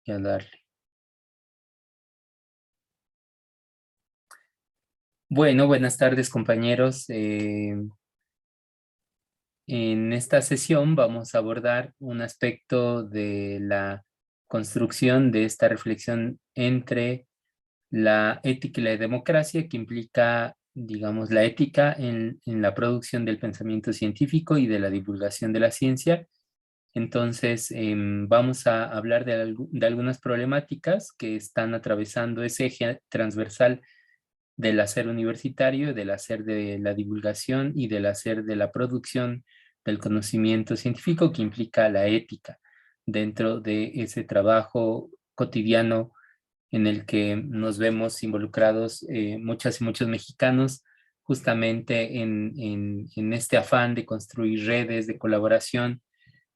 y a darle. Bueno, buenas tardes, compañeros. En esta sesión vamos a abordar un aspecto de la construcción de esta reflexión entre la ética y la democracia, que implica, digamos, la ética en la producción del pensamiento científico y de la divulgación de la ciencia. Entonces, vamos a hablar de algunas problemáticas que están atravesando ese eje transversal del hacer universitario, del hacer de la divulgación y del hacer de la producción del conocimiento científico, que implica la ética dentro de ese trabajo cotidiano en el que nos vemos involucrados muchas y muchos mexicanos, justamente en este afán de construir redes de colaboración,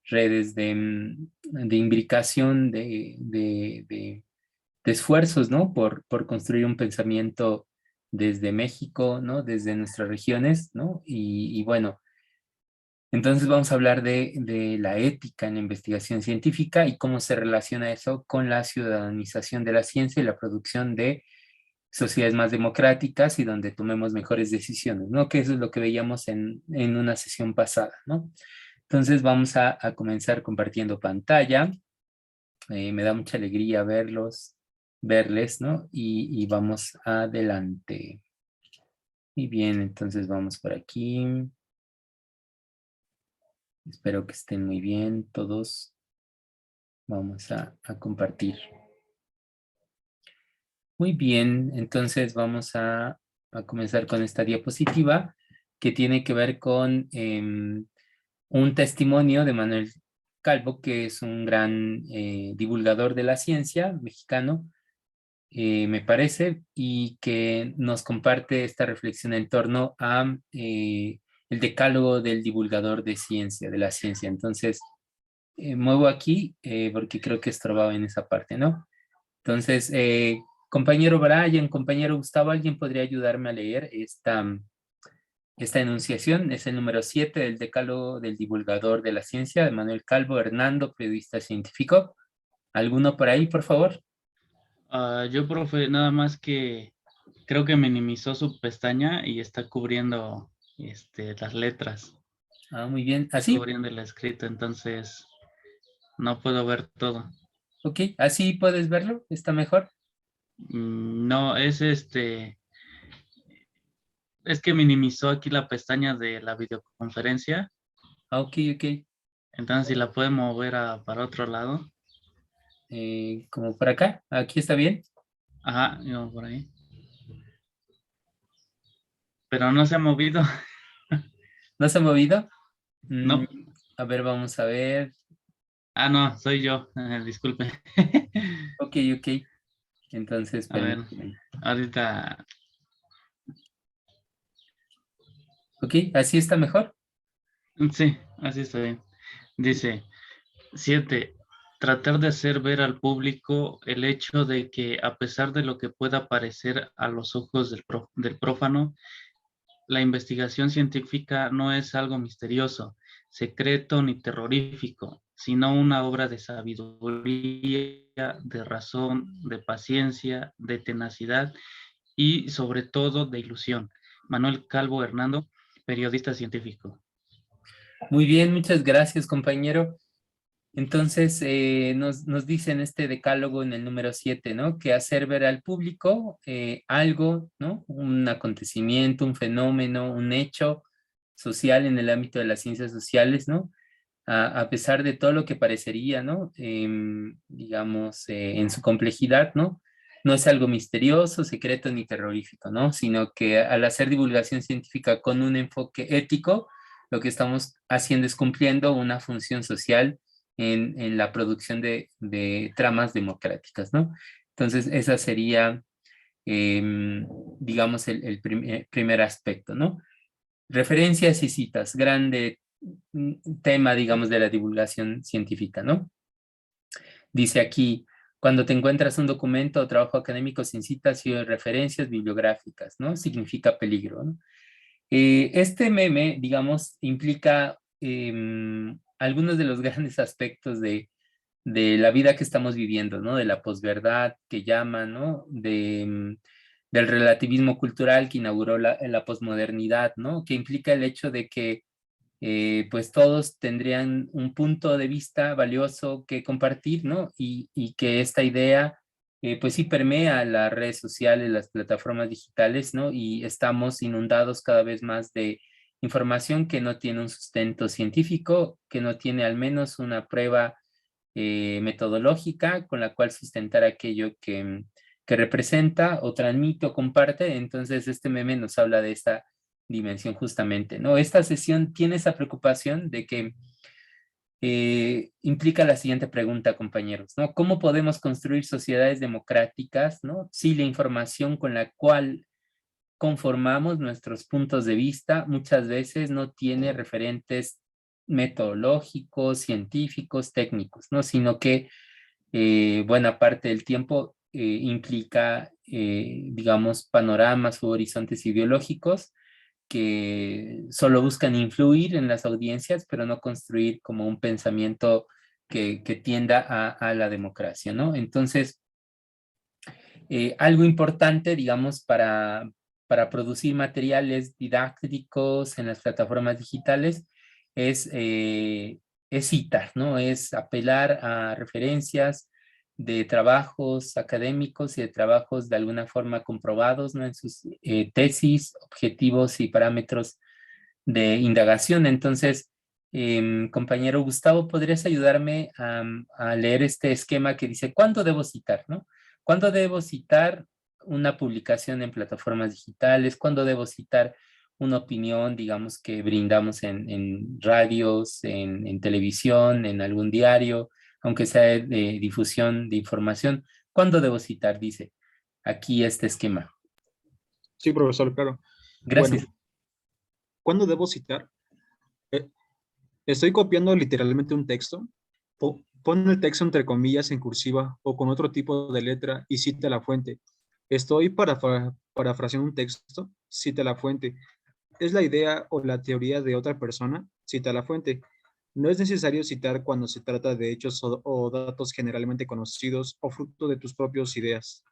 redes de imbricación, de esfuerzos, ¿no? Por construir un pensamiento desde México, ¿no? Desde nuestras regiones, ¿no? Y bueno, entonces vamos a hablar de la ética en la investigación científica y cómo se relaciona eso con la ciudadanización de la ciencia y la producción de sociedades más democráticas y donde tomemos mejores decisiones, ¿no? Que eso es lo que veíamos en una sesión pasada, ¿no? Entonces vamos a comenzar compartiendo pantalla. Me da mucha alegría verles, ¿no? Y vamos adelante. Y bien, entonces vamos por aquí. Espero que estén muy bien todos. Vamos a compartir. Muy bien, entonces vamos a comenzar con esta diapositiva que tiene que ver con un testimonio de Manuel Calvo, que es un gran divulgador de la ciencia mexicano, me parece, y que nos comparte esta reflexión en torno a el decálogo del divulgador de ciencia, de la ciencia. Entonces, muevo aquí porque creo que estorbaba en esa parte, ¿no? Entonces, compañero Brian, compañero Gustavo, ¿alguien podría ayudarme a leer esta enunciación? Es el número 7 del decálogo del divulgador de la ciencia, de Manuel Calvo Hernando, periodista científico. ¿Alguno por ahí, por favor? Yo, profe, nada más que creo que minimizó su pestaña y está cubriendo las letras. Ah, muy bien. Está ¿Así? cubriendo el escrito, entonces no puedo ver todo. Ok, ¿así puedes verlo? ¿Está mejor? No, es que minimizó aquí la pestaña de la videoconferencia, Ah, ok, ok. entonces si la puede mover para otro lado. Como por acá. ¿Aquí está bien? Ajá, no, por ahí. Pero no se ha movido. ¿No se ha movido? Mm, No. a ver, vamos a ver. Ah, no, soy yo. Disculpe. Ok, ok. Entonces, A ver, permíteme. ahorita. Ok, ¿así está mejor? Sí, así está bien. Dice, 7. Tratar de hacer ver al público el hecho de que, a pesar de lo que pueda parecer a los ojos del prófano, la investigación científica no es algo misterioso, secreto ni terrorífico, sino una obra de sabiduría, de razón, de paciencia, de tenacidad y, sobre todo, de ilusión. Manuel Calvo Hernando, periodista científico. Muy bien, muchas gracias, compañero. Entonces, nos dice en este decálogo en el número 7, ¿no? Que hacer ver al público algo, ¿no? Un acontecimiento, un fenómeno, un hecho social en el ámbito de las ciencias sociales, ¿no? A pesar de todo lo que parecería, ¿no? Digamos, en su complejidad, ¿no? No es algo misterioso, secreto ni terrorífico, ¿no? Sino que al hacer divulgación científica con un enfoque ético, lo que estamos haciendo es cumpliendo una función social en la producción de tramas democráticas, ¿no? Entonces, esa sería, digamos, el primer aspecto, ¿no? Referencias y citas, grande tema, digamos, de la divulgación científica, ¿no? Dice aquí, cuando te encuentras un documento o trabajo académico sin citas y referencias bibliográficas, ¿no? Significa peligro, ¿no? Este meme, digamos, implica algunos de los grandes aspectos de la vida que estamos viviendo, ¿no? De la posverdad que llaman, ¿no? Del relativismo cultural que inauguró la posmodernidad, ¿no? Que implica el hecho de que pues todos tendrían un punto de vista valioso que compartir, ¿no? Y que esta idea, pues sí permea las redes sociales, las plataformas digitales, ¿no? Y estamos inundados cada vez más de información que no tiene un sustento científico, que no tiene al menos una prueba metodológica con la cual sustentar aquello que representa o transmite o comparte. Entonces, este meme nos habla de esta dimensión justamente, ¿no? Esta sesión tiene esa preocupación de que implica la siguiente pregunta, compañeros, ¿no? ¿Cómo podemos construir sociedades democráticas, ¿no? Si la información con la cual conformamos nuestros puntos de vista muchas veces no tiene referentes metodológicos, científicos, técnicos, ¿no? Sino que buena parte del tiempo implica, digamos, panoramas o horizontes ideológicos que solo buscan influir en las audiencias, pero no construir como un pensamiento que tienda a la democracia, ¿no? Entonces, algo importante, digamos, para producir materiales didácticos en las plataformas digitales es citar, ¿no? Es apelar a referencias de trabajos académicos y de trabajos de alguna forma comprobados, ¿no? En sus tesis, objetivos y parámetros de indagación. Entonces, compañero Gustavo, ¿podrías ayudarme a leer este esquema que dice cuándo debo citar, ¿no? ¿Cuándo debo citar una publicación en plataformas digitales? ¿Cuándo debo citar una opinión, digamos, que brindamos en radios, en televisión, en algún diario, aunque sea de difusión de información? ¿Cuándo debo citar? Dice aquí este esquema. Sí, profesor, claro. Gracias. Bueno, ¿cuándo debo citar? Eh, Estoy copiando literalmente un texto. Pon el texto entre comillas en cursiva o con otro tipo de letra y cita la fuente. Estoy parafraseando un texto, cita la fuente. ¿Es la idea o la teoría de otra persona? Cita la fuente. No es necesario citar cuando se trata de hechos o datos generalmente conocidos o fruto de tus propias ideas.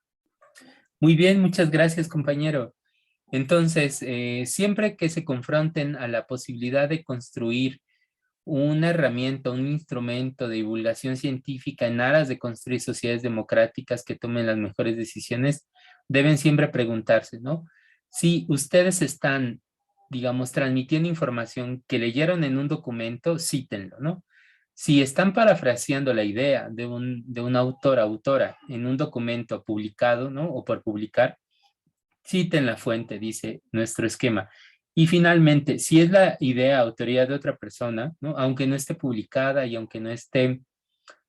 Muy bien, muchas gracias, compañero. Entonces, siempre que se confronten a la posibilidad de construir una herramienta, un instrumento de divulgación científica en aras de construir sociedades democráticas que tomen las mejores decisiones, deben siempre preguntarse, ¿no? Si ustedes están, digamos, transmitiendo información que leyeron en un documento, cítenlo, ¿no? Si están parafraseando la idea de un autor, autora, en un documento publicado, ¿no? O por publicar, citen la fuente, dice nuestro esquema. Y finalmente, si es la idea, autoría de otra persona, ¿no? Aunque no esté publicada y aunque no esté,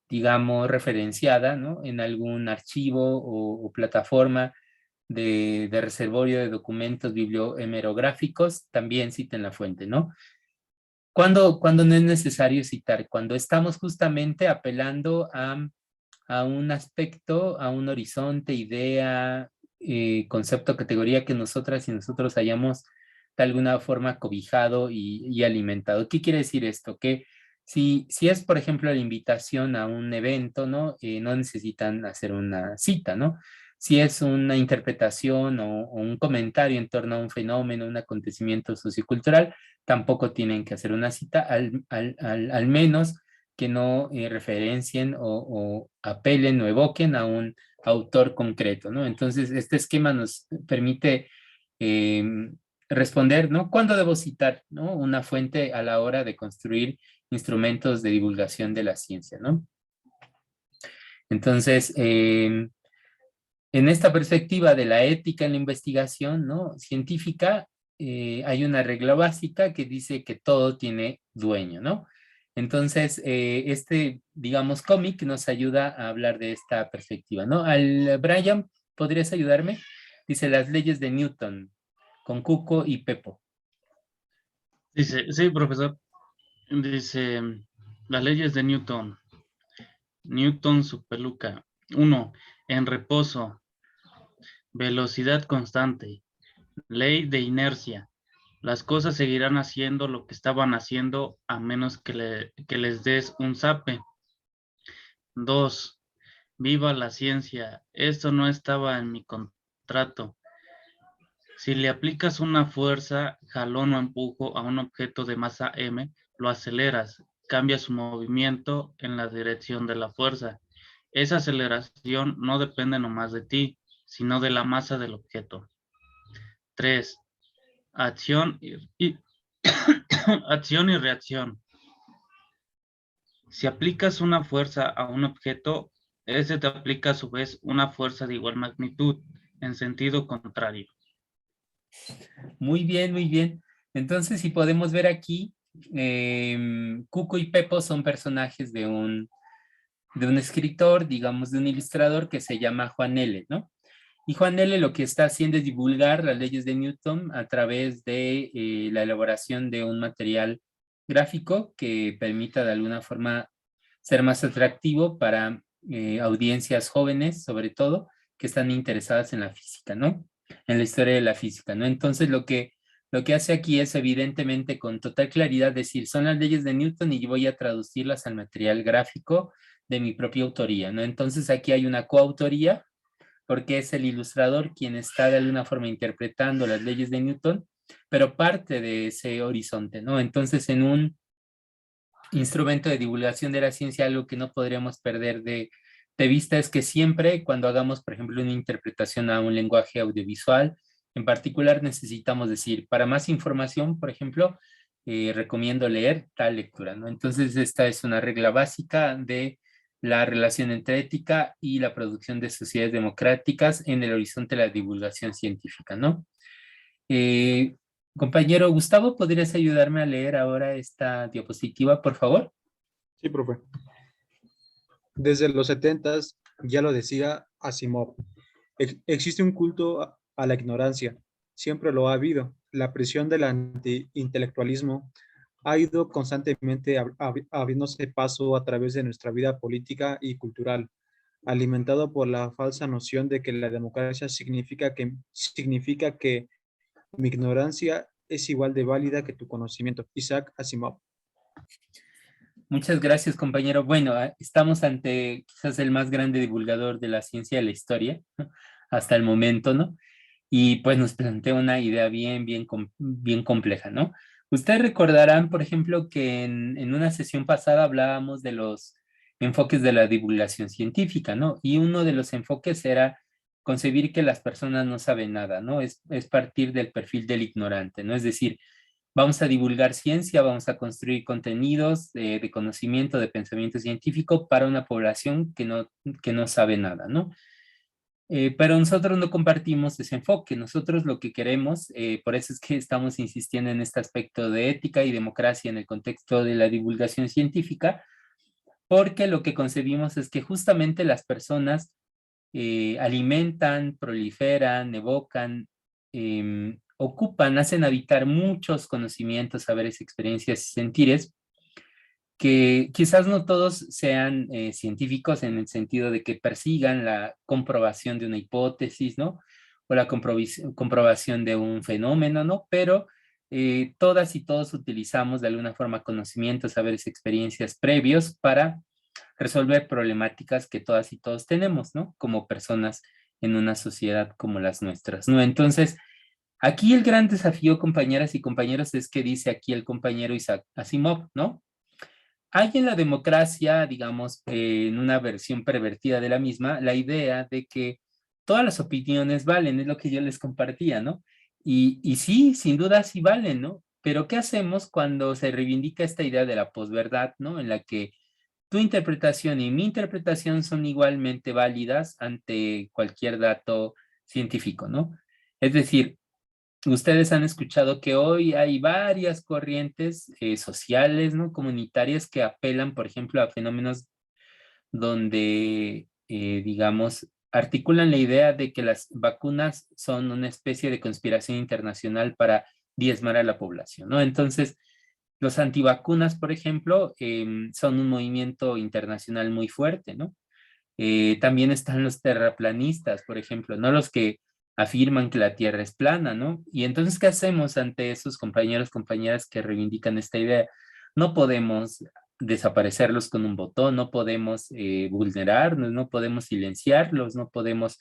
digamos, referenciada, ¿no? En algún archivo o plataforma de reservorio de documentos bibliohemerográficos, también citen la fuente, ¿no? Cuando no es necesario citar, cuando estamos justamente apelando a un aspecto, a un horizonte, idea, concepto, categoría que nosotras y nosotros hayamos de alguna forma cobijado y alimentado. ¿Qué quiere decir esto? Que si es, por ejemplo, la invitación a un evento, ¿no? No necesitan hacer una cita, ¿no? Si es una interpretación o un comentario en torno a un fenómeno, un acontecimiento sociocultural, tampoco tienen que hacer una cita, al menos que no referencien o apelen o evoquen a un autor concreto, ¿no? Entonces, este esquema nos permite eh, responder, ¿no? ¿Cuándo debo citar, ¿no? Una fuente a la hora de construir instrumentos de divulgación de la ciencia, ¿no? Entonces, en esta perspectiva de la ética en la investigación, ¿no? Científica, hay una regla básica que dice que todo tiene dueño, ¿no? Entonces, digamos, cómic nos ayuda a hablar de esta perspectiva, ¿no? Brian, ¿podrías ayudarme? Dice las leyes de Newton, con Cuco y Pepo. Dice, sí, profesor. Dice, las leyes de Newton. Newton, su peluca. 1. En reposo. Velocidad constante. Ley de inercia. Las cosas seguirán haciendo lo que estaban haciendo a menos que les des un zape. 2. Viva la ciencia. Esto no estaba en mi contrato. Si le aplicas una fuerza, jalón o empujo a un objeto de masa m, lo aceleras, cambia su movimiento en la dirección de la fuerza. Esa aceleración no depende nomás de ti, sino de la masa del objeto. 3. Acción y acción y reacción. Si aplicas una fuerza a un objeto, ese te aplica a su vez una fuerza de igual magnitud, en sentido contrario. Muy bien, muy bien. Entonces, si podemos ver aquí, Cuco y Pepo son personajes de un escritor, digamos, de un ilustrador que se llama Juan L., ¿no? Y Juan L. lo que está haciendo es divulgar las leyes de Newton a través de la elaboración de un material gráfico que permita de alguna forma ser más atractivo para audiencias jóvenes, sobre todo, que están interesadas en la física, ¿no? En la historia de la física, ¿no? Entonces lo que hace aquí es evidentemente con total claridad decir, son las leyes de Newton y yo voy a traducirlas al material gráfico de mi propia autoría, ¿no? Entonces aquí hay una coautoría porque es el ilustrador quien está de alguna forma interpretando las leyes de Newton, pero parte de ese horizonte, ¿no? Entonces, en un instrumento de divulgación de la ciencia, algo que no podríamos perder de vista es que siempre cuando hagamos, por ejemplo, una interpretación a un lenguaje audiovisual, en particular necesitamos decir, para más información, por ejemplo, recomiendo leer tal lectura, ¿no? Entonces, esta es una regla básica de la relación entre ética y la producción de sociedades democráticas en el horizonte de la divulgación científica, ¿no? Eh, Compañero Gustavo, ¿podrías ayudarme a leer ahora esta diapositiva, por favor? Sí, profe. Desde los 70s, ya lo decía Asimov, existe un culto a la ignorancia. Siempre lo ha habido. La presión del antiintelectualismo ha ido constantemente abriéndose paso a través de nuestra vida política y cultural, alimentado por la falsa noción de que la democracia significa que mi ignorancia es igual de válida que tu conocimiento. Isaac Asimov. Muchas gracias, compañero. Bueno, estamos ante quizás el más grande divulgador de la ciencia de la historia, ¿no? Hasta el momento, ¿no? Y pues nos plantea una idea bien compleja, ¿no? Ustedes recordarán, por ejemplo, que en una sesión pasada hablábamos de los enfoques de la divulgación científica, ¿no? Y uno de los enfoques era concebir que las personas no saben nada, ¿no? Es partir del perfil del ignorante, ¿no? Es decir, vamos a divulgar ciencia, vamos a construir contenidos de conocimiento, de pensamiento científico para una población que no sabe nada, ¿no? Pero nosotros no compartimos ese enfoque. Nosotros lo que queremos, por eso es que estamos insistiendo en este aspecto de ética y democracia en el contexto de la divulgación científica, porque lo que concebimos es que justamente las personas alimentan, proliferan, evocan, ocupan, hacen habitar muchos conocimientos, saberes, experiencias y sentires, que quizás no todos sean científicos en el sentido de que persigan la comprobación de una hipótesis, ¿no? O la comprobación de un fenómeno, ¿no? Pero todas y todos utilizamos de alguna forma conocimientos, saberes, experiencias previos para resolver problemáticas que todas y todos tenemos, ¿no? Como personas en una sociedad como las nuestras, ¿no? Entonces, aquí el gran desafío, compañeras y compañeros, es que dice aquí el compañero Isaac Asimov, ¿no? Hay en la democracia, digamos, en una versión pervertida de la misma, la idea de que todas las opiniones valen, es lo que yo les compartía, ¿no? Y sí, sin duda sí valen, ¿no? Pero ¿qué hacemos cuando se reivindica esta idea de la posverdad, ¿no? En la que tu interpretación y mi interpretación son igualmente válidas ante cualquier dato científico, ¿no? Es decir, ustedes han escuchado que hoy hay varias corrientes sociales, ¿no? Comunitarias que apelan, por ejemplo, a fenómenos donde, digamos, articulan la idea de que las vacunas son una especie de conspiración internacional para diezmar a la población, ¿no? Entonces, los antivacunas, por ejemplo, son un movimiento internacional muy fuerte, ¿no? También están los terraplanistas, por ejemplo, ¿no? Los que afirman que la Tierra es plana, ¿no? Y entonces, ¿qué hacemos ante esos compañeros, compañeras que reivindican esta idea? No podemos desaparecerlos con un botón, no podemos vulnerarnos, no podemos silenciarlos, no podemos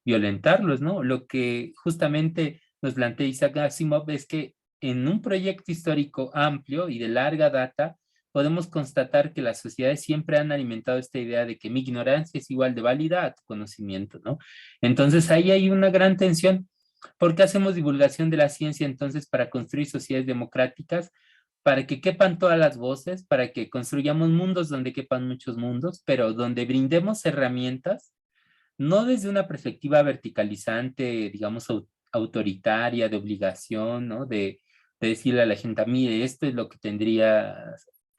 violentarlos, ¿no? Lo que justamente nos plantea Isaac Asimov es que en un proyecto histórico amplio y de larga data, podemos constatar que las sociedades siempre han alimentado esta idea de que mi ignorancia es igual de válida a tu conocimiento, ¿no? Entonces ahí hay una gran tensión. ¿Por qué hacemos divulgación de la ciencia entonces para construir sociedades democráticas? Para que quepan todas las voces, para que construyamos mundos donde quepan muchos mundos, pero donde brindemos herramientas, no desde una perspectiva verticalizante, digamos, autoritaria, de obligación, ¿no? De decirle a la gente, mire, esto es lo que tendría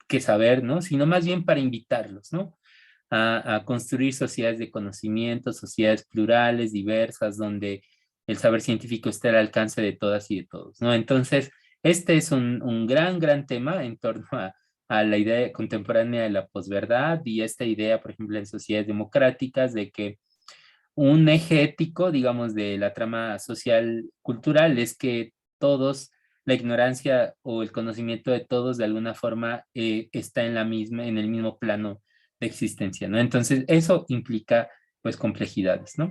que saber, ¿no? Sino más bien para invitarlos, ¿no? A construir sociedades de conocimiento, sociedades plurales, diversas, donde el saber científico esté al alcance de todas y de todos, ¿no? Entonces, este es un gran tema en torno a la idea contemporánea de la posverdad y esta idea, por ejemplo, en sociedades democráticas, de que un eje ético, digamos, de la trama social cultural es que todos, la ignorancia o el conocimiento de todos de alguna forma está en en el mismo plano de existencia, ¿no? Entonces, eso implica, pues, complejidades, ¿no?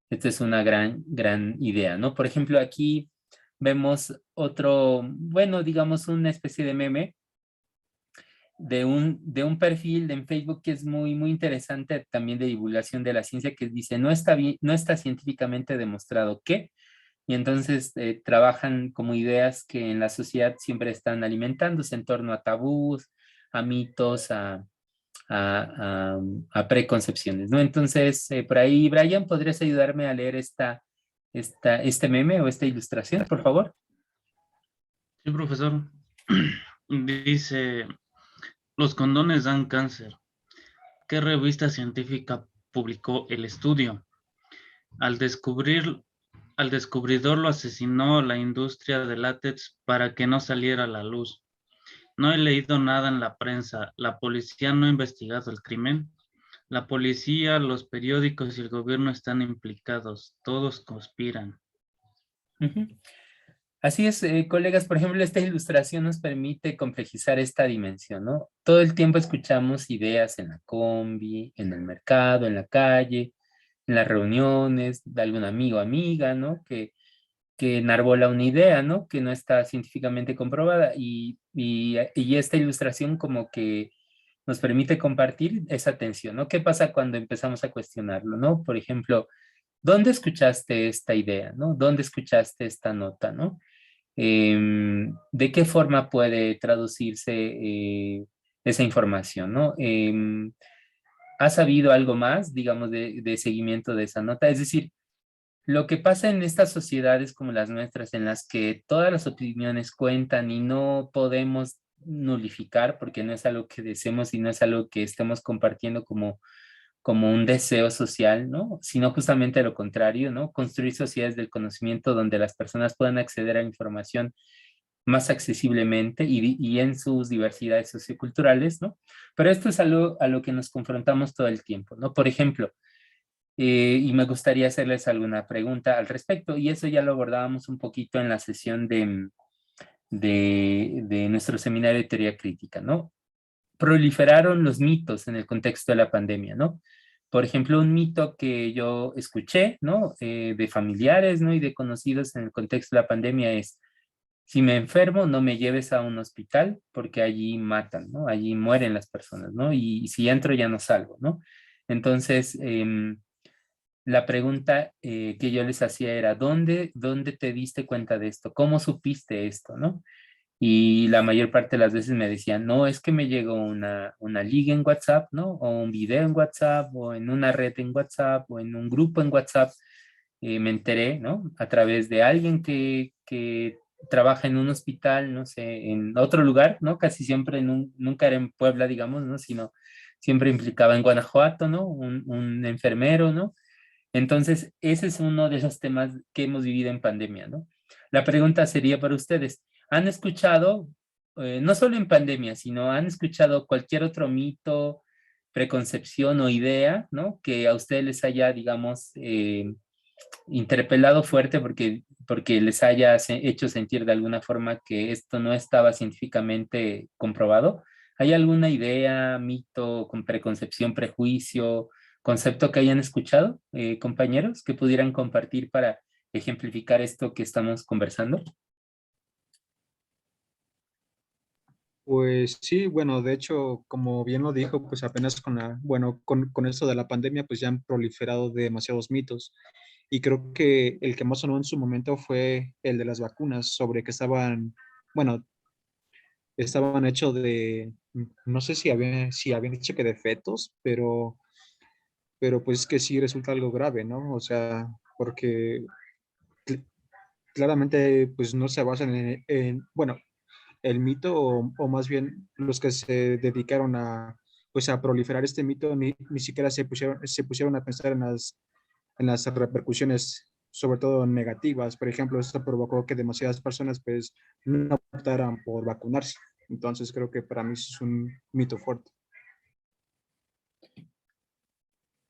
Esta es una gran idea, ¿no? Por ejemplo, aquí vemos otro, bueno, digamos, una especie de meme de un perfil en Facebook que es muy interesante también de divulgación de la ciencia que dice, no está bien, no está científicamente demostrado que, y entonces trabajan como ideas que en la sociedad siempre están alimentándose en torno a tabús, a mitos, a preconcepciones, ¿no? Entonces, por ahí, Brian, ¿podrías ayudarme a leer este meme o esta ilustración, por favor? Sí, profesor. Dice, los condones dan cáncer. ¿Qué revista científica publicó el estudio? Al descubridor lo asesinó la industria de látex para que no saliera a la luz. No he leído nada en la prensa. La policía no ha investigado el crimen. La policía, los periódicos y el gobierno están implicados. Todos conspiran. Uh-huh. Así es, colegas, por ejemplo, esta ilustración nos permite complejizar esta dimensión, ¿no? Todo el tiempo escuchamos ideas en la combi, en el mercado, en la calle, en las reuniones de algún amigo o amiga, ¿no? Que enarbola una idea, ¿no? Que no está científicamente comprobada y esta ilustración como que nos permite compartir esa tensión, ¿no? ¿Qué pasa cuando empezamos a cuestionarlo, ¿no? Por ejemplo, ¿dónde escuchaste esta idea, ¿no? ¿Dónde escuchaste esta nota, ¿no? ¿De qué forma puede traducirse esa información, ¿no? ¿Has sabido algo más, digamos, de seguimiento de esa nota? Es decir, lo que pasa en estas sociedades como las nuestras, en las que todas las opiniones cuentan y no podemos nulificar, porque no es algo que deseemos y no es algo que estemos compartiendo como un deseo social, ¿no? Sino justamente lo contrario, ¿no? Construir sociedades del conocimiento donde las personas puedan acceder a la información más accesiblemente y en sus diversidades socioculturales, ¿no? Pero esto es algo a lo que nos confrontamos todo el tiempo, ¿no? Por ejemplo, y me gustaría hacerles alguna pregunta al respecto, y eso ya lo abordábamos un poquito en la sesión de nuestro seminario de teoría crítica, ¿no? Proliferaron los mitos en el contexto de la pandemia, ¿no? Por ejemplo, un mito que yo escuché, ¿no? De familiares, ¿no? Y de conocidos en el contexto de la pandemia es, si me enfermo, no me lleves a un hospital porque allí matan, ¿no? Allí mueren las personas, ¿no? Y si entro ya no salgo, ¿no? Entonces, la pregunta que yo les hacía era, ¿dónde te diste cuenta de esto? ¿Cómo supiste esto, no? Y la mayor parte de las veces me decían, no, es que me llegó una liga en WhatsApp, ¿no? O un video en WhatsApp, o en una red en WhatsApp, o en un grupo en WhatsApp. Me enteré, ¿no? A través de alguien que trabaja en un hospital, no sé, en otro lugar, ¿no? Casi siempre, nunca era en Puebla, digamos, ¿no? Sino siempre implicaba en Guanajuato, ¿no? Un enfermero, ¿no? Entonces, ese es uno de esos temas que hemos vivido en pandemia, ¿no? La pregunta sería para ustedes, ¿han escuchado, no solo en pandemia, sino han escuchado cualquier otro mito, preconcepción o idea, ¿no? Que a ustedes les haya, digamos, interpelado fuerte porque les haya hecho sentir de alguna forma que esto no estaba científicamente comprobado. ¿Hay alguna idea, mito, con preconcepción, prejuicio, concepto que hayan escuchado, compañeros, que pudieran compartir para ejemplificar esto que estamos conversando? Pues sí, bueno, de hecho, como bien lo dijo, pues apenas con esto de la pandemia, pues ya han proliferado demasiados mitos. Y creo que el que más sonó en su momento fue el de las vacunas, sobre que bueno, estaban hechos no sé si habían dicho que de fetos, pero pues que sí resulta algo grave, ¿no? O sea, porque cl- claramente pues no se basan bueno, el mito o más bien los que se dedicaron pues a proliferar este mito ni siquiera se pusieron a pensar en las repercusiones, sobre todo negativas. Por ejemplo, esto provocó que demasiadas personas pues no optaran por vacunarse. Entonces creo que para mí es un mito fuerte.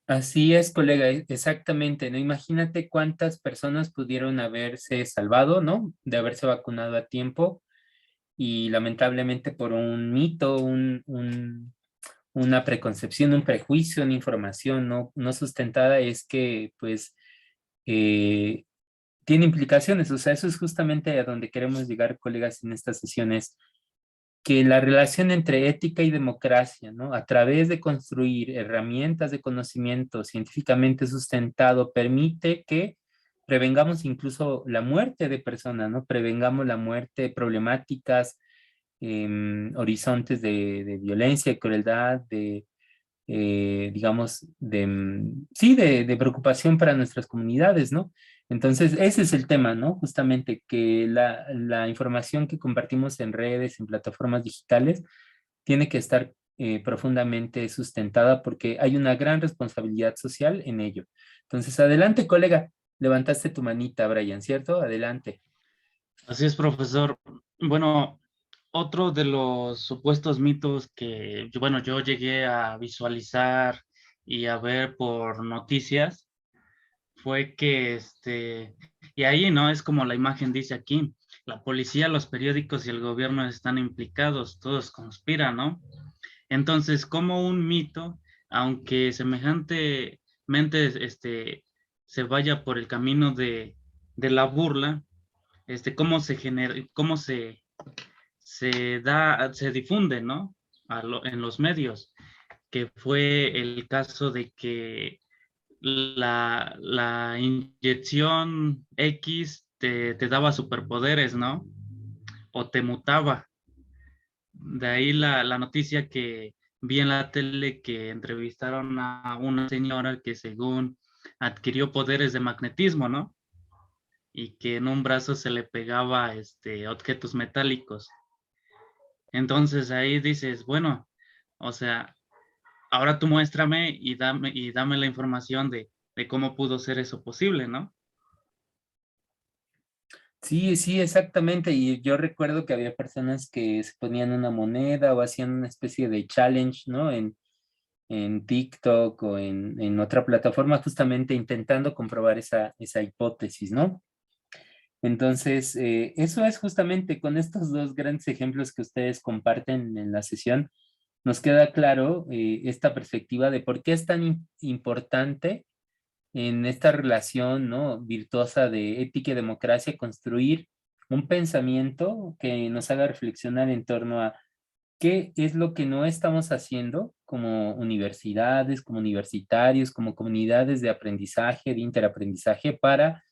Así es, colega, exactamente, ¿no? Imagínate cuántas personas pudieron haberse salvado, ¿no? De haberse vacunado a tiempo y lamentablemente por un mito, una preconcepción, un prejuicio, una información no sustentada es que, pues, eh, tiene implicaciones. O sea, eso es justamente a donde queremos llegar, colegas, en estas sesiones, que la relación entre ética y democracia, ¿no? A través de construir herramientas de conocimiento científicamente sustentado, permite que prevengamos incluso la muerte de personas, ¿no? Prevengamos la muerte de problemáticas, horizontes de violencia, de crueldad, digamos, sí, de preocupación para nuestras comunidades, ¿no? Entonces, ese es el tema, ¿no? Justamente que la información que compartimos en redes, en plataformas digitales, tiene que estar profundamente sustentada porque hay una gran responsabilidad social en ello. Entonces, adelante, colega. Levantaste tu manita, Brian, ¿cierto? Adelante. Así es, profesor. Bueno, otro de los supuestos mitos que, bueno, yo llegué a visualizar y a ver por noticias fue que, y ahí, ¿no? Es como la imagen dice aquí, la policía, los periódicos y el gobierno están implicados, todos conspiran, ¿no? Entonces, como un mito, aunque semejantemente, se vaya por el camino de la burla, cómo se genera, cómo se difunde, ¿no? En los medios, que fue el caso de que la inyección X te daba superpoderes, ¿no? O te mutaba. De ahí la noticia que vi en la tele que entrevistaron a una señora que según adquirió poderes de magnetismo, ¿no? Y que en un brazo se le pegaba objetos metálicos. Entonces ahí dices, bueno, o sea, ahora tú muéstrame y dame la información de cómo pudo ser eso posible, ¿no? Sí, sí, exactamente. Y yo recuerdo que había personas que se ponían una moneda o hacían una especie de challenge, ¿no? En TikTok o en otra plataforma, justamente intentando comprobar esa hipótesis, ¿no? Entonces, eso es justamente con estos dos grandes ejemplos que ustedes comparten en la sesión, nos queda claro esta perspectiva de por qué es tan importante en esta relación, ¿no? Virtuosa de ética y democracia, construir un pensamiento que nos haga reflexionar en torno a qué es lo que no estamos haciendo como universidades, como universitarios, como comunidades de aprendizaje, de interaprendizaje, para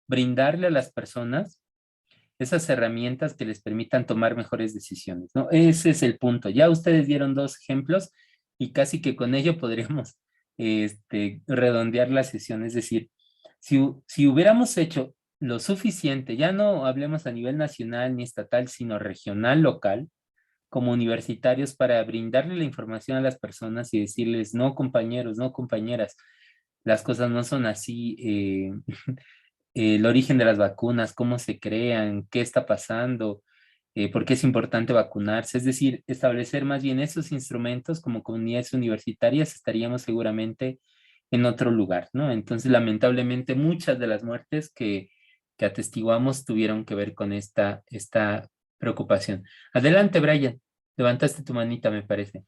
brindarle a las personas esas herramientas que les permitan tomar mejores decisiones, ¿no? Ese es el punto. Ya ustedes dieron dos ejemplos y casi que con ello podríamos redondear la sesión. Es decir, si hubiéramos hecho lo suficiente, ya no hablemos a nivel nacional ni estatal, sino regional, local, como universitarios para brindarle la información a las personas y decirles, no compañeros, no compañeras, las cosas no son así, el origen de las vacunas, cómo se crean, qué está pasando, por qué es importante vacunarse, es decir, establecer más bien esos instrumentos como comunidades universitarias, estaríamos seguramente en otro lugar, ¿no? Entonces, lamentablemente, muchas de las muertes que atestiguamos tuvieron que ver con esta preocupación. Adelante, Brian. Levantaste tu manita, me parece.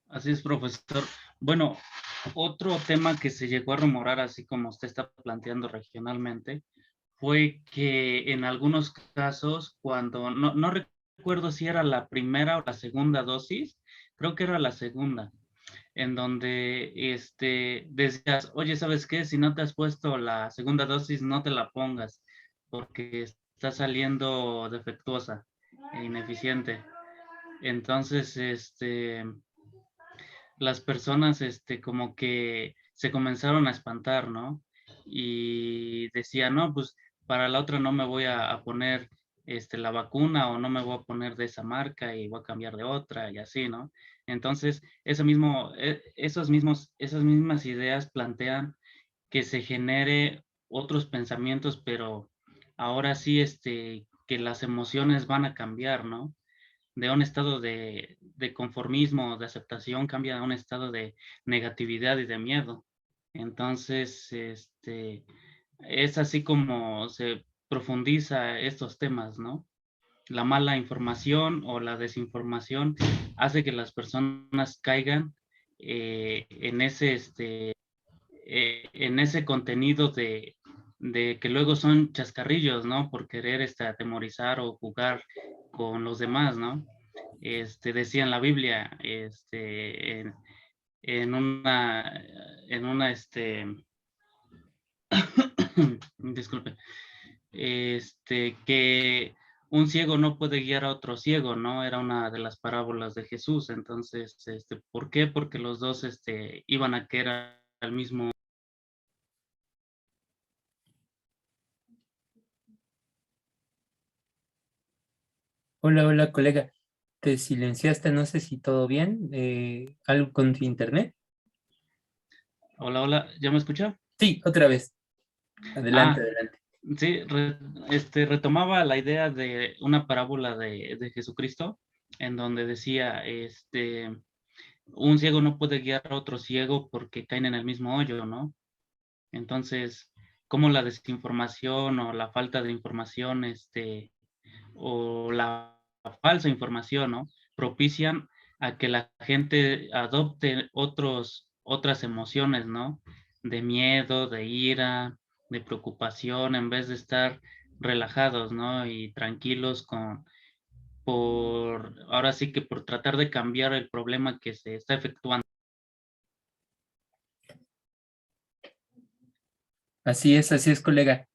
Así es, profesor. Bueno, otro tema que se llegó a rumorar, así como usted está planteando regionalmente, fue que en algunos casos, cuando, no recuerdo si era la primera o la segunda dosis, creo que era la segunda, en donde decías, oye, ¿sabes qué? Si no te has puesto la segunda dosis, no te la pongas, porque está saliendo defectuosa e ineficiente. Entonces, las personas, como que se comenzaron a espantar, ¿no? Y decían, no, pues para la otra no me voy a poner, la vacuna o no me voy a poner de esa marca y voy a cambiar de otra y así, ¿no? Entonces, esas mismas ideas plantean que se genere otros pensamientos, pero ahora sí, que las emociones van a cambiar, ¿no? De un estado de conformismo, de aceptación, cambia a un estado de negatividad y de miedo. Entonces, es así como se profundiza estos temas, ¿no? La mala información o la desinformación hace que las personas caigan en ese contenido de que luego son chascarrillos, ¿no? Por querer atemorizar o jugar con los demás, ¿no? Decía en la Biblia, en una, en una, disculpe, que un ciego no puede guiar a otro ciego, ¿no? Era una de las parábolas de Jesús. Entonces, ¿por qué? Porque los dos, iban a querer al mismo. Hola, hola, colega. Te silenciaste, no sé si todo bien. ¿Algo con tu internet? Hola, hola, ¿ya me escucha? Sí, otra vez. Adelante, Ah, adelante. sí, retomaba la idea de una parábola de Jesucristo, en donde decía, un ciego no puede guiar a otro ciego porque caen en el mismo hoyo, ¿no? Entonces, cómo la desinformación o la falta de información, o la falsa información, ¿no? Propician a que la gente adopte otras emociones, ¿no? De miedo, de ira, de preocupación, en vez de estar relajados, ¿no? Y tranquilos ahora sí que por tratar de cambiar el problema que se está efectuando. Así es, colega.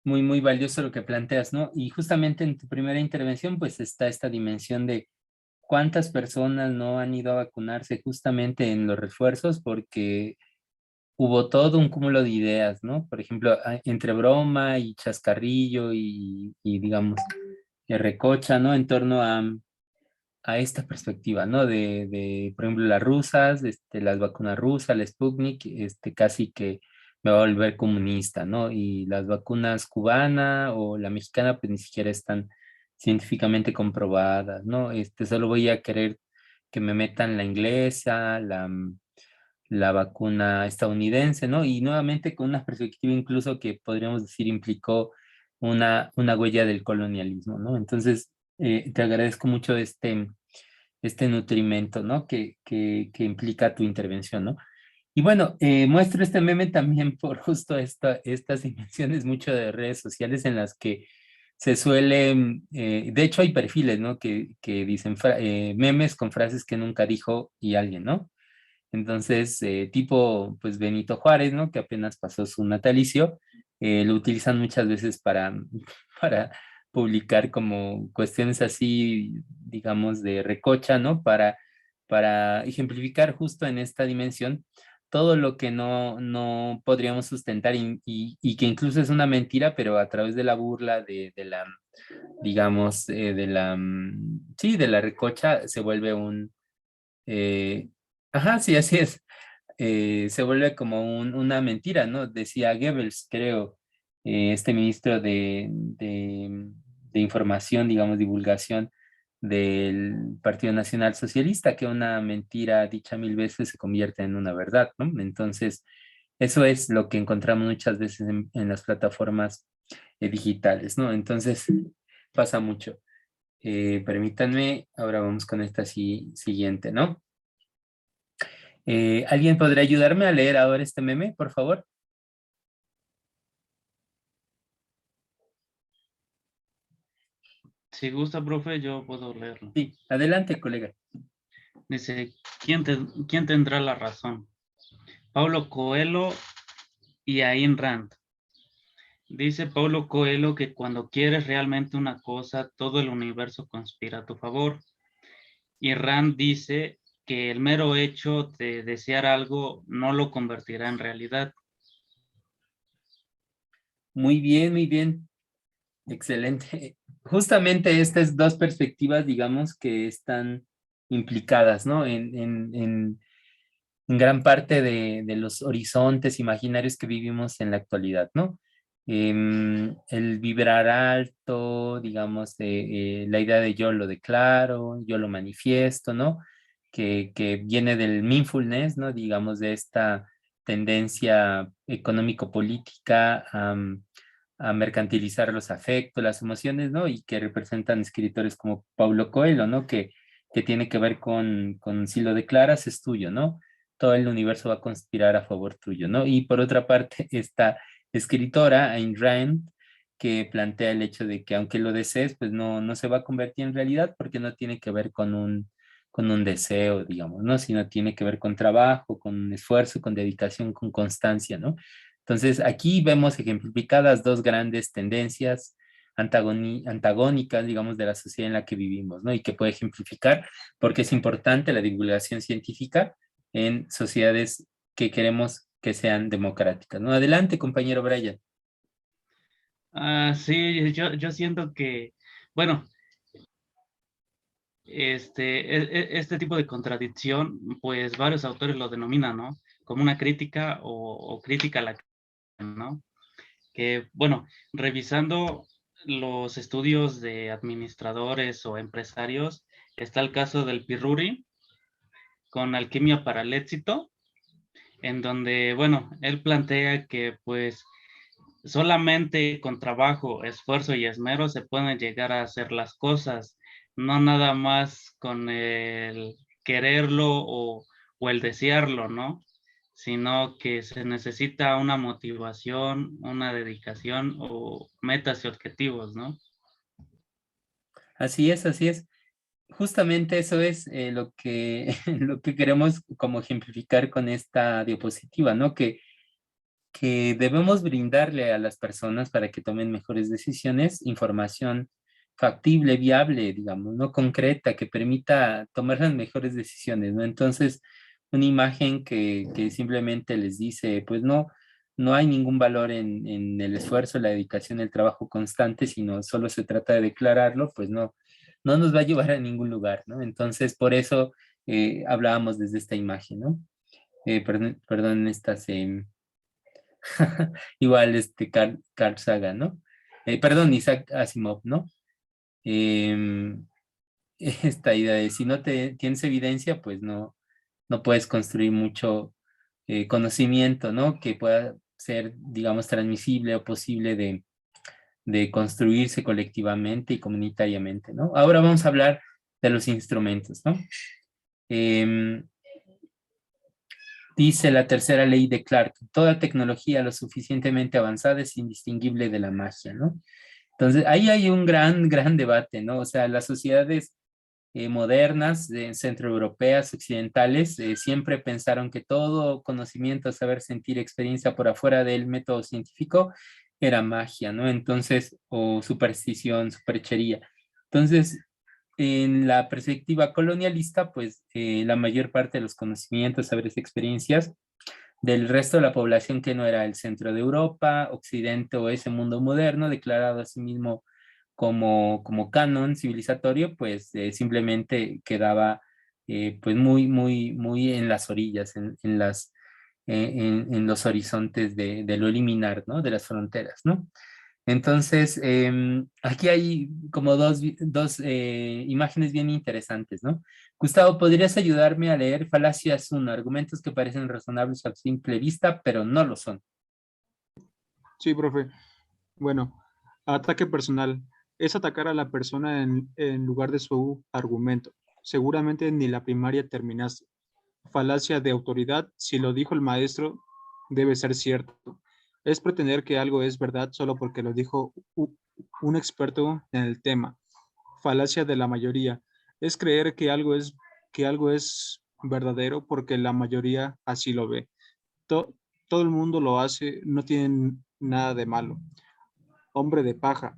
Muy, muy valioso lo que planteas, ¿no? Y justamente en tu primera intervención, pues está esta dimensión de cuántas personas no han ido a vacunarse justamente en los refuerzos porque hubo todo un cúmulo de ideas, ¿no? Por ejemplo, entre broma y chascarrillo y digamos, recocha, ¿no? En torno a esta perspectiva, ¿no? Por ejemplo, las rusas, las vacunas rusas, la Sputnik, casi que me va a volver comunista, ¿no? Y las vacunas cubana o la mexicana, pues ni siquiera están científicamente comprobadas, ¿no? Solo voy a querer que me metan la inglesa, la vacuna estadounidense, ¿no? Y nuevamente con una perspectiva incluso que podríamos decir implicó una huella del colonialismo, ¿no? Entonces, te agradezco mucho este nutrimento, ¿no? Que implica tu intervención, ¿no? Y bueno, muestro este meme también por justo estas dimensiones mucho de redes sociales en las que se suelen, de hecho hay perfiles, ¿no? Que dicen memes con frases que nunca dijo y alguien, ¿no? Entonces, tipo, pues Benito Juárez, ¿no? Que apenas pasó su natalicio, lo utilizan muchas veces para publicar como cuestiones así, digamos, de recocha, ¿no? Para ejemplificar justo en esta dimensión todo lo que no podríamos sustentar y que incluso es una mentira, pero a través de la burla, digamos, sí, de la recocha se vuelve eh, ajá, sí, así es. Se vuelve como una mentira, ¿no? Decía Goebbels, creo, este ministro de Información, digamos, divulgación del Partido Nacional Socialista, que una mentira dicha mil veces se convierte en una verdad, ¿no? Entonces, eso es lo que encontramos muchas veces en las plataformas digitales, ¿no? Entonces, pasa mucho. Permítanme, ahora vamos con esta siguiente, ¿no? ¿Alguien podría ayudarme a leer ahora este meme, por favor? Si gusta, profe, yo puedo leerlo. Sí, adelante, colega. Dice, ¿quién tendrá la razón? Paulo Coelho y Ayn Rand. Dice Paulo Coelho que cuando quieres realmente una cosa, todo el universo conspira a tu favor. Y Rand dice que el mero hecho de desear algo no lo convertirá en realidad. Muy bien, muy bien. Excelente. Justamente estas dos perspectivas, digamos, que están implicadas, ¿no? En gran parte de los horizontes imaginarios que vivimos en la actualidad, ¿no? El vibrar alto, digamos, la idea de yo lo declaro, yo lo manifiesto, ¿no? Que viene del mindfulness, ¿no? Digamos, de esta tendencia económico-política a mercantilizar los afectos, las emociones, ¿no? Y que representan escritores como Paulo Coelho, ¿no? Que tiene que ver con si lo declaras es tuyo, ¿no? Todo el universo va a conspirar a favor tuyo, ¿no? Y por otra parte, esta escritora, Ayn Rand, que plantea el hecho de que aunque lo desees, pues no se va a convertir en realidad porque no tiene que ver con un deseo, digamos, ¿no? Sino tiene que ver con trabajo, con esfuerzo, con dedicación, con constancia, ¿no? Entonces, aquí vemos ejemplificadas dos grandes tendencias antagónicas, digamos, de la sociedad en la que vivimos, ¿no? Y que puede ejemplificar porque es importante la divulgación científica en sociedades que queremos que sean democráticas, ¿no? Adelante, compañero Brian. Sí, yo siento que, bueno, este tipo de contradicción, pues varios autores lo denominan, ¿no? Como una crítica o crítica a la, ¿no? Que, bueno, revisando los estudios de administradores o empresarios, está el caso del Pirruri con Alquimia para el Éxito, en donde, bueno, él plantea que pues solamente con trabajo, esfuerzo y esmero se pueden llegar a hacer las cosas, no nada más con el quererlo o el desearlo, ¿no? Sino que se necesita una motivación, una dedicación o metas y objetivos, ¿no? Así es, así es. Justamente eso es lo lo que queremos como ejemplificar con esta diapositiva, ¿no? Que debemos brindarle a las personas para que tomen mejores decisiones, información factible, viable, digamos, no concreta, que permita tomar las mejores decisiones, ¿no? Entonces, una imagen que simplemente les dice, pues no hay ningún valor en el esfuerzo, la dedicación, el trabajo constante, sino solo se trata de declararlo, pues no nos va a llevar a ningún lugar, ¿no? Entonces, por eso hablábamos desde esta imagen, ¿no? Perdón, estas... igual Carl Sagan, ¿no? Perdón, Isaac Asimov, ¿no? Em, esta idea de si no tienes evidencia, pues no puedes construir mucho conocimiento, ¿no? Que pueda ser, digamos, transmisible o posible de construirse colectivamente y comunitariamente, ¿no? Ahora vamos a hablar de los instrumentos, ¿no? Em, Dice la tercera ley de Clark, toda tecnología lo suficientemente avanzada es indistinguible de la magia, ¿no? Entonces, ahí hay un gran debate, ¿no? O sea, las sociedades modernas, centroeuropeas, occidentales, siempre pensaron que todo conocimiento, saber, sentir, experiencia por afuera del método científico era magia, ¿no? Entonces, o superstición, superchería. Entonces, en la perspectiva colonialista, pues la mayor parte de los conocimientos, saberes, experiencias del resto de la población que no era el centro de Europa, Occidente o ese mundo moderno, declarado a sí mismo como canon civilizatorio, pues simplemente quedaba pues muy en las orillas, en los horizontes de lo eliminar, ¿no? De las fronteras, ¿no? Entonces, aquí hay como dos imágenes bien interesantes, ¿no? Gustavo, ¿podrías ayudarme a leer falacias 1, argumentos que parecen razonables a simple vista, pero no lo son? Sí, profe. Bueno, ataque personal. Es atacar a la persona en lugar de su argumento. Seguramente ni la primaria terminaste. Falacia de autoridad, si lo dijo el maestro, debe ser cierto. Es pretender que algo es verdad solo porque lo dijo un experto en el tema. Falacia de la mayoría, es creer que algo es verdadero porque la mayoría así lo ve. To- Todo el mundo lo hace, no tiene nada de malo. Hombre de paja,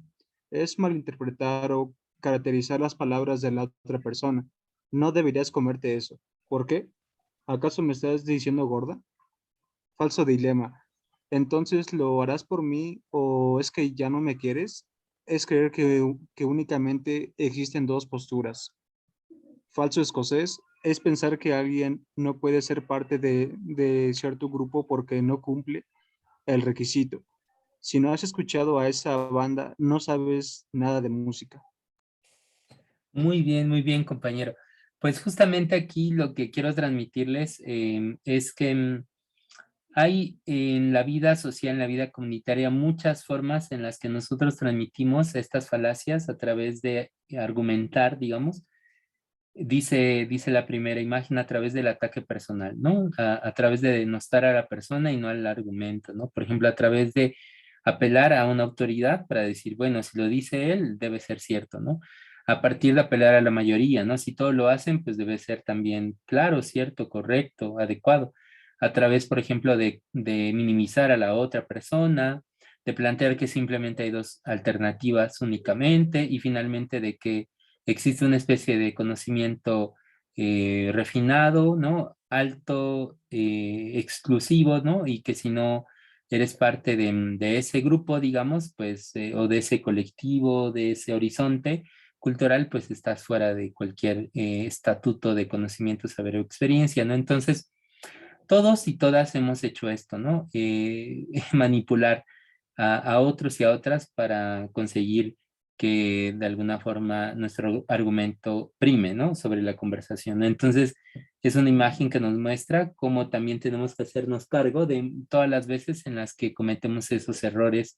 es malinterpretar o caracterizar las palabras de la otra persona. No deberías comerte eso. ¿Por qué? ¿Acaso me estás diciendo gorda? Falso dilema. Entonces, ¿lo harás por mí o es que ya no me quieres? Es creer que únicamente existen dos posturas. Falso escocés es pensar que alguien no puede ser parte de cierto grupo porque no cumple el requisito. Si no has escuchado a esa banda, no sabes nada de música. Muy bien, compañero. Pues justamente aquí lo que quiero transmitirles es que hay en la vida social, en la vida comunitaria, muchas formas en las que nosotros transmitimos estas falacias a través de argumentar, digamos. Dice la primera imagen a través del ataque personal, ¿no? A través de denostar a la persona y no al argumento, ¿no? Por ejemplo, a través de apelar a una autoridad para decir, bueno, si lo dice él, debe ser cierto, ¿no? A partir de apelar a la mayoría, ¿no? Si todo lo hacen, pues debe ser también claro, cierto, correcto, adecuado. A través, por ejemplo, de minimizar a la otra persona, de plantear que simplemente hay dos alternativas únicamente y finalmente de que existe una especie de conocimiento refinado, ¿no? Alto, exclusivo, ¿no? Y que si no eres parte de ese grupo, digamos, pues, o de ese colectivo, de ese horizonte cultural, pues estás fuera de cualquier estatuto de conocimiento, saber o experiencia, ¿no? Entonces, todos y todas hemos hecho esto, ¿no? Manipular a otros y a otras para conseguir que de alguna forma nuestro argumento prime, ¿no? Sobre la conversación. Entonces, es una imagen que nos muestra cómo también tenemos que hacernos cargo de todas las veces en las que cometemos esos errores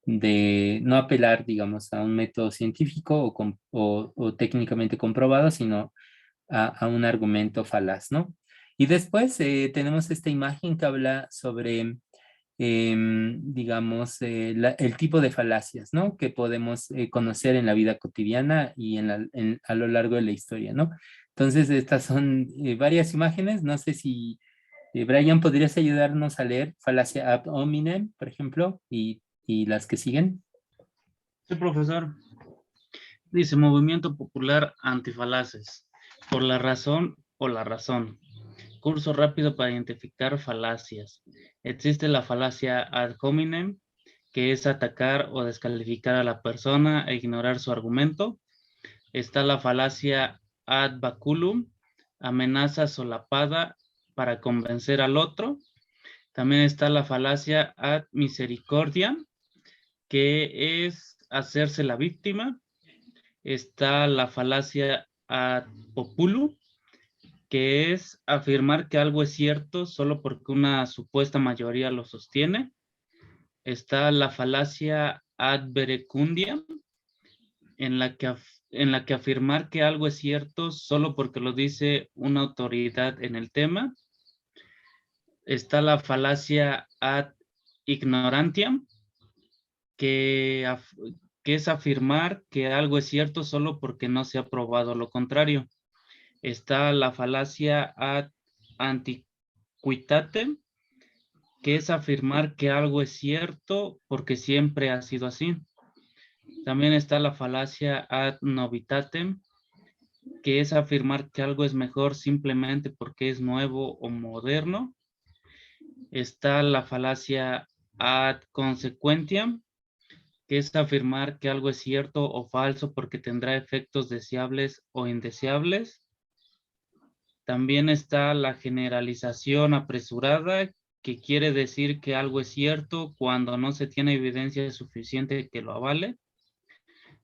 de no apelar, digamos, a un método científico o técnicamente comprobado, sino a un argumento falaz, ¿no? Y después tenemos esta imagen que habla sobre, digamos, el tipo de falacias, ¿no? Que podemos conocer en la vida cotidiana y a lo largo de la historia, ¿no? Entonces, estas son varias imágenes. No sé si, Brian, ¿podrías ayudarnos a leer falacia ad hominem, por ejemplo, y las que siguen? Sí, profesor. Dice, movimiento popular antifalaces. Por la razón o la razón. Curso rápido para identificar falacias. Existe la falacia ad hominem, que es atacar o descalificar a la persona e ignorar su argumento. Está la falacia ad baculum, amenaza solapada para convencer al otro. También está la falacia ad misericordia, que es hacerse la víctima. Está la falacia ad populum, que es afirmar que algo es cierto solo porque una supuesta mayoría lo sostiene. Está la falacia ad verecundiam, en la que afirmar que algo es cierto solo porque lo dice una autoridad en el tema. Está la falacia ad ignorantiam, que, que es afirmar que algo es cierto solo porque no se ha probado lo contrario. Está la falacia ad antiquitatem, que es afirmar que algo es cierto porque siempre ha sido así. También está la falacia ad novitatem, que es afirmar que algo es mejor simplemente porque es nuevo o moderno. Está la falacia ad consequentiam, que es afirmar que algo es cierto o falso porque tendrá efectos deseables o indeseables. También está la generalización apresurada, que quiere decir que algo es cierto cuando no se tiene evidencia suficiente que lo avale.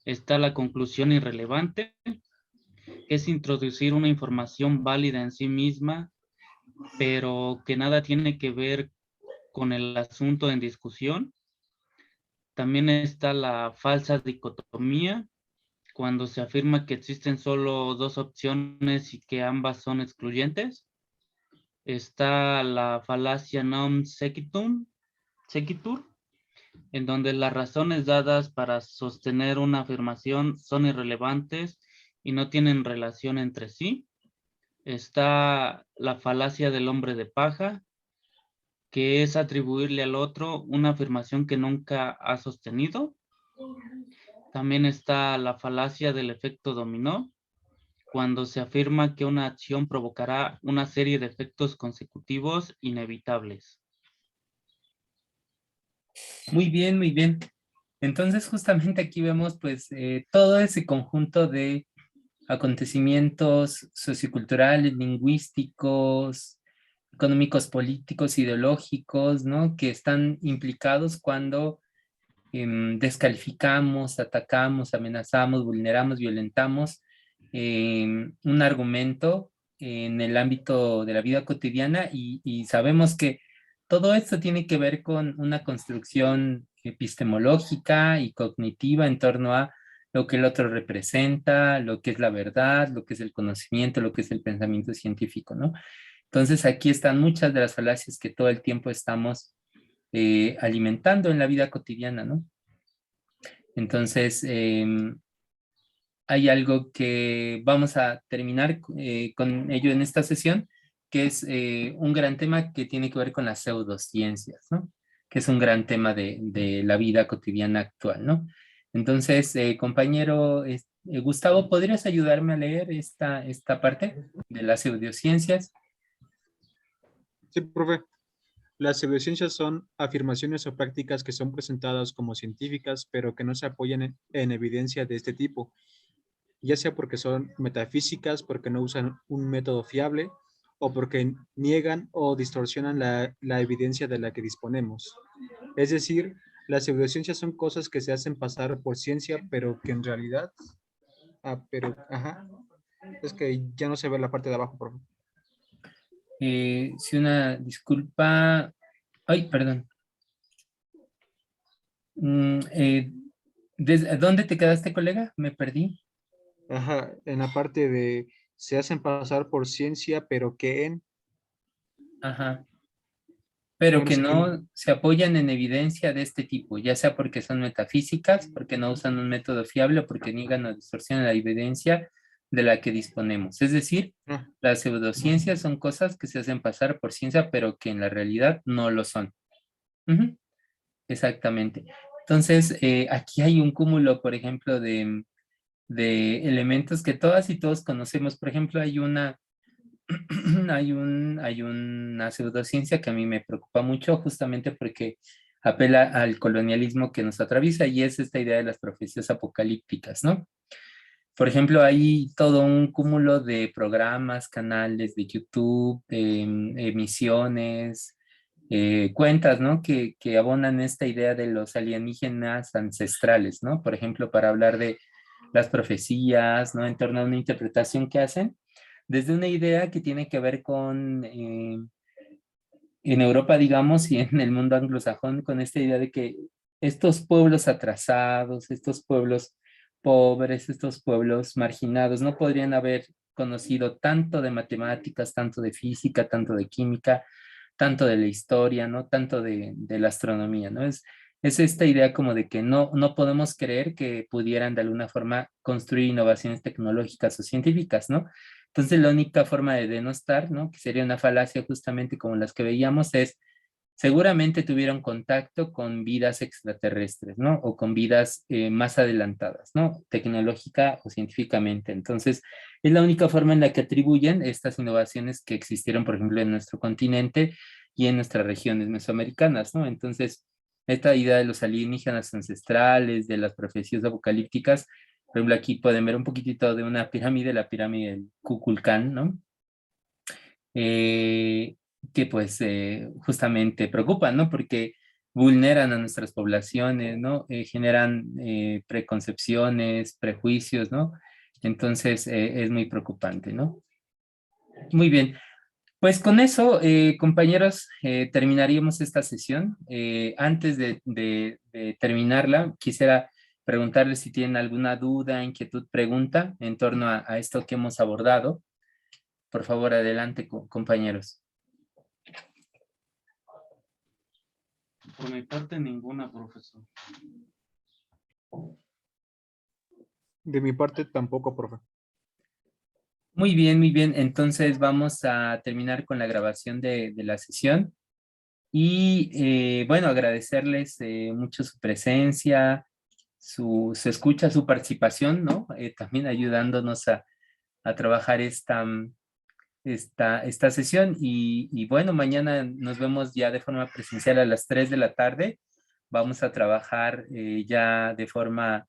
Está la conclusión irrelevante, que es introducir una información válida en sí misma, pero que nada tiene que ver con el asunto en discusión. También está la falsa dicotomía, cuando se afirma que existen solo dos opciones y que ambas son excluyentes. Está la falacia non sequitur, en donde las razones dadas para sostener una afirmación son irrelevantes y no tienen relación entre sí. Está la falacia del hombre de paja, que es atribuirle al otro una afirmación que nunca ha sostenido. También está la falacia del efecto dominó, cuando se afirma que una acción provocará una serie de efectos consecutivos inevitables. Muy bien, muy bien. Entonces, justamente aquí vemos pues todo ese conjunto de acontecimientos socioculturales, lingüísticos, económicos, políticos, ideológicos, ¿no? Que están implicados cuando descalificamos, atacamos, amenazamos, vulneramos, violentamos un argumento en el ámbito de la vida cotidiana y sabemos que todo esto tiene que ver con una construcción epistemológica y cognitiva en torno a lo que el otro representa, lo que es la verdad, lo que es el conocimiento, lo que es el pensamiento científico, ¿no? Entonces aquí están muchas de las falacias que todo el tiempo estamos alimentando en la vida cotidiana, ¿no? Entonces, hay algo que vamos a terminar con ello en esta sesión, que es un gran tema que tiene que ver con las pseudociencias, ¿no? Que es un gran tema de la vida cotidiana actual, ¿no? Entonces, compañero Gustavo, ¿podrías ayudarme a leer esta parte de las pseudociencias? Sí, profe. Las pseudociencias son afirmaciones o prácticas que son presentadas como científicas, pero que no se apoyan en evidencia de este tipo, ya sea porque son metafísicas, porque no usan un método fiable, o porque niegan o distorsionan la evidencia de la que disponemos. Es decir, las pseudociencias son cosas que se hacen pasar por ciencia, pero que en realidad, ajá, es que ya no se ve la parte de abajo, profe. Si una disculpa, ay, perdón. ¿Dónde te quedaste, colega? Me perdí. Ajá, en la parte de se hacen pasar por ciencia, pero que en, Ajá. Pero bueno, que es que, no se apoyan en evidencia de este tipo, ya sea porque son metafísicas, porque no usan un método fiable o porque niegan o distorsionan la evidencia de la que disponemos. Es decir, ah, las pseudociencias son cosas que se hacen pasar por ciencia, pero que en la realidad no lo son. Ujú, exactamente. Entonces, aquí hay un cúmulo, por ejemplo, de elementos que todas y todos conocemos. Por ejemplo, hay una pseudociencia que a mí me preocupa mucho justamente porque apela al colonialismo que nos atraviesa y es esta idea de las profecías apocalípticas, ¿no? Por ejemplo, hay todo un cúmulo de programas, canales de YouTube, emisiones, cuentas, ¿no? Que abonan esta idea de los alienígenas ancestrales, ¿no? Por ejemplo, para hablar de las profecías, ¿no? En torno a una interpretación que hacen desde una idea que tiene que ver con, en Europa, digamos, y en el mundo anglosajón, con esta idea de que estos pueblos atrasados, estos pueblos pobres, estos pueblos marginados, no podrían haber conocido tanto de matemáticas, tanto de física, tanto de química, tanto de la historia, ¿no? Tanto de la astronomía, ¿no? Es esta idea como de que no podemos creer que pudieran de alguna forma construir innovaciones tecnológicas o científicas, ¿no? Entonces la única forma de denostar, ¿no? Que sería una falacia justamente como las que veíamos, es seguramente tuvieron contacto con vidas extraterrestres, ¿no? O con vidas más adelantadas, ¿no? Tecnológica o científicamente. Entonces, es la única forma en la que atribuyen estas innovaciones que existieron, por ejemplo, en nuestro continente y en nuestras regiones mesoamericanas, ¿no? Entonces, esta idea de los alienígenas ancestrales, de las profecías apocalípticas, por ejemplo, aquí pueden ver un poquitito de una pirámide, la pirámide del Kukulcán, ¿no? Que pues justamente preocupan, ¿no? Porque vulneran a nuestras poblaciones, ¿no? Generan preconcepciones, prejuicios, ¿no? Entonces es muy preocupante, ¿no? Muy bien. Pues con eso, compañeros, terminaríamos esta sesión. Antes de terminarla, quisiera preguntarles si tienen alguna duda, inquietud, pregunta en torno a esto que hemos abordado. Por favor, adelante, compañeros. Por mi parte, ninguna, profesor. De mi parte tampoco, profe. Muy bien, muy bien. Entonces vamos a terminar con la grabación de la sesión. Y bueno, agradecerles mucho su presencia, su escucha, su participación, ¿no? También ayudándonos a trabajar esta sesión. Y bueno, mañana nos vemos ya de forma presencial a las 3 de la tarde. Vamos a trabajar ya de forma